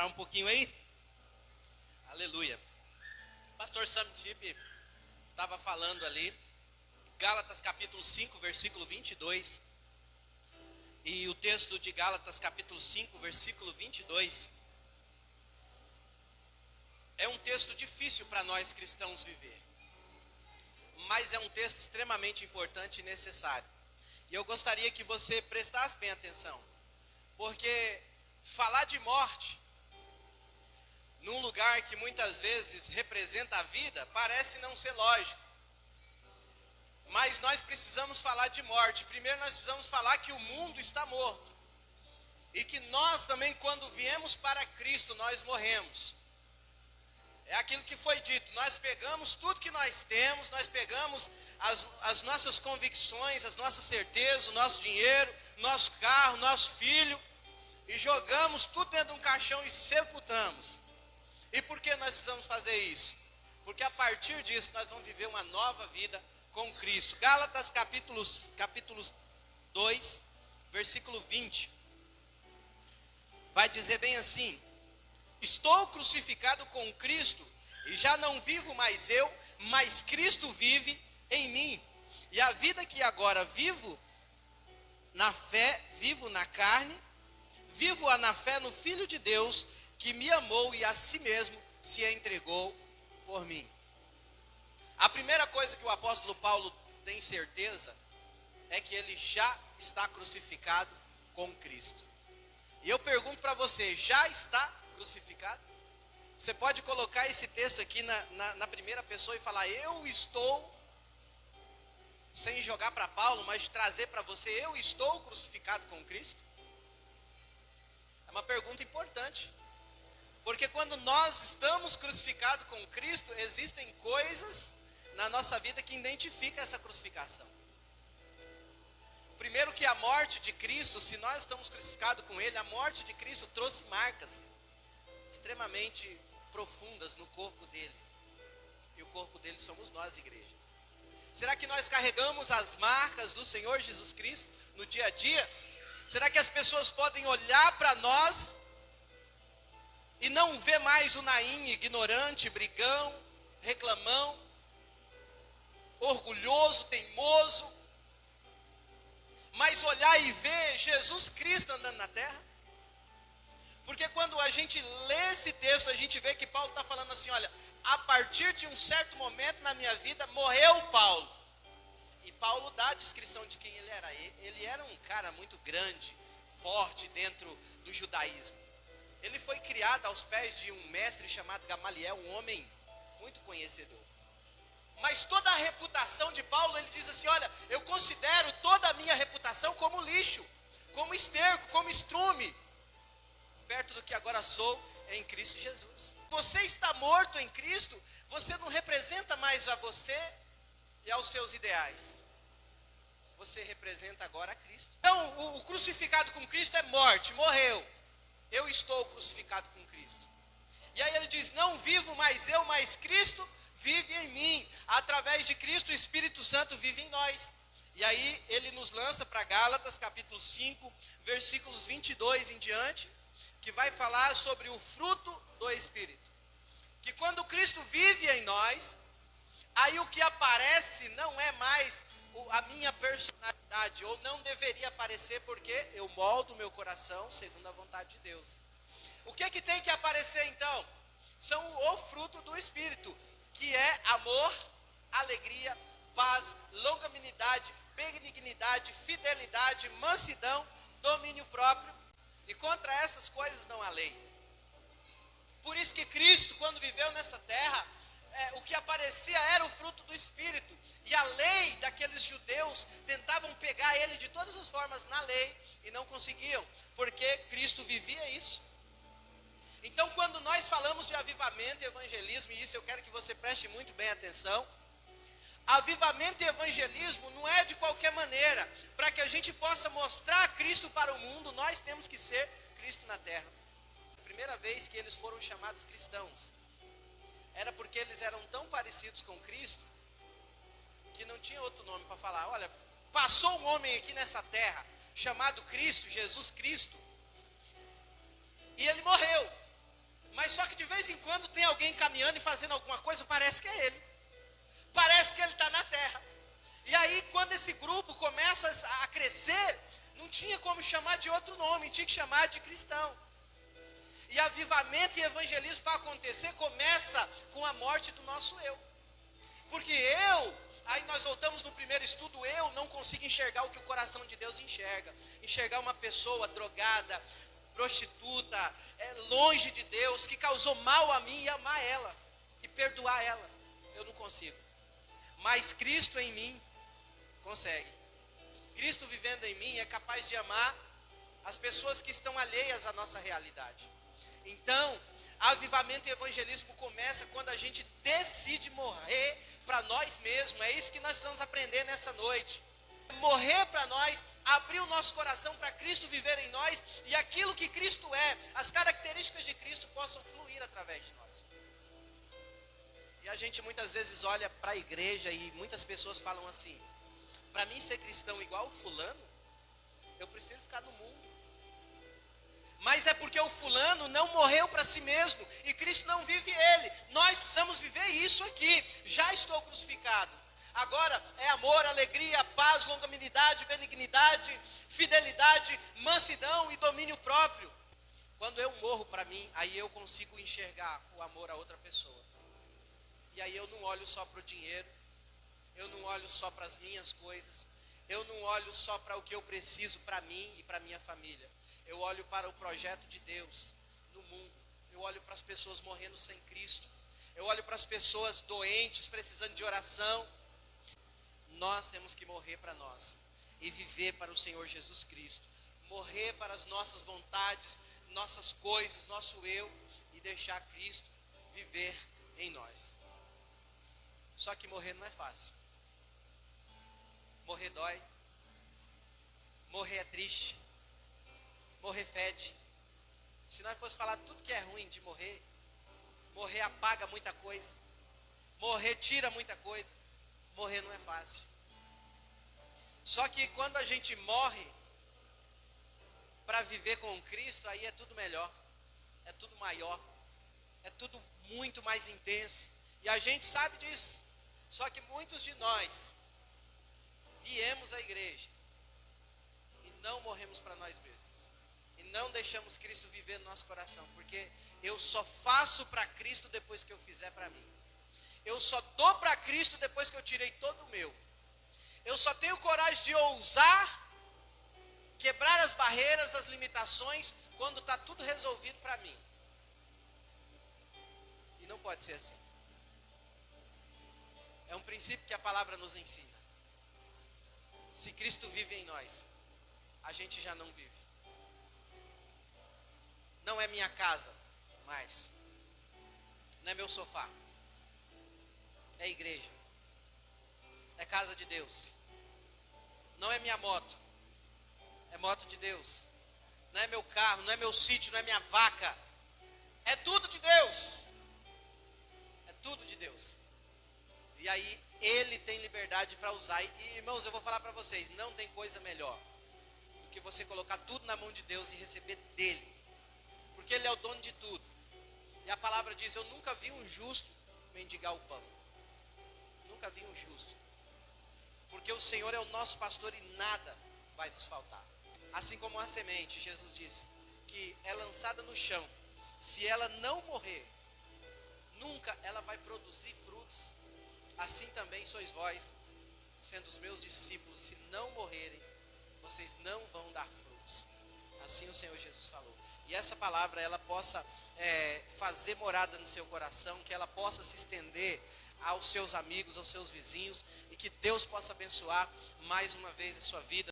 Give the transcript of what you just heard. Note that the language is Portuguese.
parar um pouquinho aí? Aleluia. Pastor Sam Tip estava falando ali, Gálatas capítulo 5, versículo 22. E o texto de Gálatas capítulo 5, versículo 22, é um texto difícil para nós cristãos viver. Mas é um texto extremamente importante e necessário. E eu gostaria que você prestasse bem atenção. Porque falar de morte, num lugar que muitas vezes representa a vida, parece não ser lógico. Mas nós precisamos falar de morte. Primeiro nós precisamos falar que o mundo está morto. E que nós também, quando viemos para Cristo, nós morremos. É aquilo que foi dito, nós pegamos tudo que nós temos, nós pegamos as nossas convicções, as nossas certezas, o nosso dinheiro, nosso carro, nosso filho, e jogamos tudo dentro de um caixão e sepultamos. E por que nós precisamos fazer isso? Porque a partir disso nós vamos viver uma nova vida com Cristo. Gálatas capítulo 2, versículo 20, vai dizer bem assim: estou crucificado com Cristo, e já não vivo mais eu, mas Cristo vive em mim. E a vida que agora vivo na fé, vivo na carne, vivo-a na fé no Filho de Deus, que me amou e a si mesmo se entregou por mim. A primeira coisa que o apóstolo Paulo tem certeza é que ele já está crucificado com Cristo. E eu pergunto para você, já está crucificado? Você pode colocar esse texto aqui na primeira pessoa e falar, eu estou, sem jogar para Paulo, mas trazer para você, eu estou crucificado com Cristo? É uma pergunta importante. Porque quando nós estamos crucificados com Cristo, existem coisas na nossa vida que identificam essa crucificação. Primeiro que a morte de Cristo, se nós estamos crucificados com Ele, a morte de Cristo trouxe marcas extremamente profundas no corpo dele. E o corpo dele somos nós, igreja. Será que nós carregamos as marcas do Senhor Jesus Cristo no dia a dia? Será que as pessoas podem olhar para nós e não ver mais o Naim ignorante, brigão, reclamão, orgulhoso, teimoso, mas olhar e ver Jesus Cristo andando na terra? Porque quando a gente lê esse texto, a gente vê que Paulo está falando assim, olha, a partir de um certo momento na minha vida, morreu Paulo. E Paulo dá a descrição de quem ele era. Ele era um cara muito grande, forte dentro do judaísmo. Ele foi criado aos pés de um mestre chamado Gamaliel, um homem muito conhecedor. Mas toda a reputação de Paulo, ele diz assim, olha, eu considero toda a minha reputação como lixo, como esterco, como estrume, perto do que agora sou em Cristo Jesus. Você está morto em Cristo, você não representa mais a você e aos seus ideais. Você representa agora a Cristo. Então, o crucificado com Cristo é morte, morreu. Eu estou crucificado com Cristo. E aí ele diz, não vivo mais eu, mas Cristo vive em mim. Através de Cristo, o Espírito Santo vive em nós. E aí ele nos lança para Gálatas, capítulo 5, versículos 22 em diante, que vai falar sobre o fruto do Espírito. Que quando Cristo vive em nós, aí o que aparece não é mais a minha personalidade, ou não deveria aparecer, porque eu moldo meu coração segundo a vontade de Deus. O que é que tem que aparecer então? São o fruto do Espírito, que é amor, alegria, paz, longanimidade, benignidade, fidelidade, mansidão, domínio próprio. E contra essas coisas não há lei. Por isso que Cristo, quando viveu nessa terra, o que aparecia era o fruto do Espírito. E a lei daqueles judeus tentavam pegar ele de todas as formas na lei e não conseguiam, porque Cristo vivia isso. Então, quando nós falamos de avivamento e evangelismo, e isso eu quero que você preste muito bem atenção, avivamento e evangelismo não é de qualquer maneira. Para que a gente possa mostrar Cristo para o mundo, nós temos que ser Cristo na terra. A primeira vez que eles foram chamados cristãos, era porque eles eram tão parecidos com Cristo, que não tinha outro nome para falar. Olha, passou um homem aqui nessa terra, chamado Cristo, Jesus Cristo, e ele morreu. Mas só que de vez em quando tem alguém caminhando e fazendo alguma coisa, parece que é ele. Parece que ele está na terra. E aí quando esse grupo começa a crescer, não tinha como chamar de outro nome, tinha que chamar de cristão. E avivamento e evangelismo para acontecer começa com a morte do nosso eu. Porque aí nós voltamos no primeiro estudo, eu não consigo enxergar o que o coração de Deus enxerga. Enxergar uma pessoa drogada, prostituta, longe de Deus, que causou mal a mim e amar ela, e perdoar ela. Eu não consigo. Mas Cristo em mim consegue. Cristo vivendo em mim é capaz de amar as pessoas que estão alheias à nossa realidade. Então, avivamento e evangelismo começa quando a gente decide morrer para nós mesmos. É isso que nós vamos aprender nessa noite. Morrer para nós, abrir o nosso coração para Cristo viver em nós, e aquilo que Cristo é, as características de Cristo possam fluir através de nós. E a gente muitas vezes olha para a igreja e muitas pessoas falam assim: para mim ser cristão igual o fulano, eu prefiro ficar no mundo. Mas é porque o fulano não morreu para si mesmo e Cristo não vive ele. Nós precisamos viver isso aqui. Já estou crucificado. Agora é amor, alegria, paz, longanimidade, benignidade, fidelidade, mansidão e domínio próprio. Quando eu morro para mim, aí eu consigo enxergar o amor a outra pessoa. E aí eu não olho só para o dinheiro, eu não olho só para as minhas coisas, eu não olho só para o que eu preciso para mim e para minha família. Eu olho para o projeto de Deus no mundo. Eu olho para as pessoas morrendo sem Cristo. Eu olho para as pessoas doentes, precisando de oração. Nós temos que morrer para nós e viver para o Senhor Jesus Cristo. Morrer para as nossas vontades, nossas coisas, nosso eu, e deixar Cristo viver em nós. Só que morrer não é fácil. Morrer dói. Morrer é triste. Morrer fede. Se nós fosse falar tudo que é ruim de morrer, morrer apaga muita coisa, morrer tira muita coisa. Morrer não é fácil. Só que quando a gente morre para viver com Cristo, aí é tudo melhor, é tudo maior, é tudo muito mais intenso. E a gente sabe disso. Só que muitos de nós viemos à igreja e não morremos para nós mesmos. E não deixamos Cristo viver no nosso coração. Porque eu só faço para Cristo depois que eu fizer para mim. Eu só dou para Cristo depois que eu tirei todo o meu. Eu só tenho coragem de ousar quebrar as barreiras, as limitações, quando está tudo resolvido para mim. E não pode ser assim. É um princípio que a palavra nos ensina. Se Cristo vive em nós, a gente já não vive. Não é minha casa mais. Não é meu sofá. É igreja. É casa de Deus. Não é minha moto. É moto de Deus. Não é meu carro, não é meu sítio, não é minha vaca. É tudo de Deus. É tudo de Deus. E aí Ele tem liberdade para usar. E irmãos, eu vou falar para vocês, não tem coisa melhor do que você colocar tudo na mão de Deus e receber dele. Porque Ele é o dono de tudo. E a palavra diz: eu nunca vi um justo mendigar o pão. Nunca vi um justo. Porque o Senhor é o nosso pastor e nada vai nos faltar. Assim como a semente, Jesus disse, que é lançada no chão, se ela não morrer, nunca ela vai produzir frutos. Assim também sois vós, sendo os meus discípulos, se não morrerem, vocês não vão dar frutos. Assim o Senhor Jesus falou. E essa palavra, ela possa fazer morada no seu coração, que ela possa se estender aos seus amigos, aos seus vizinhos, e que Deus possa abençoar mais uma vez a sua vida.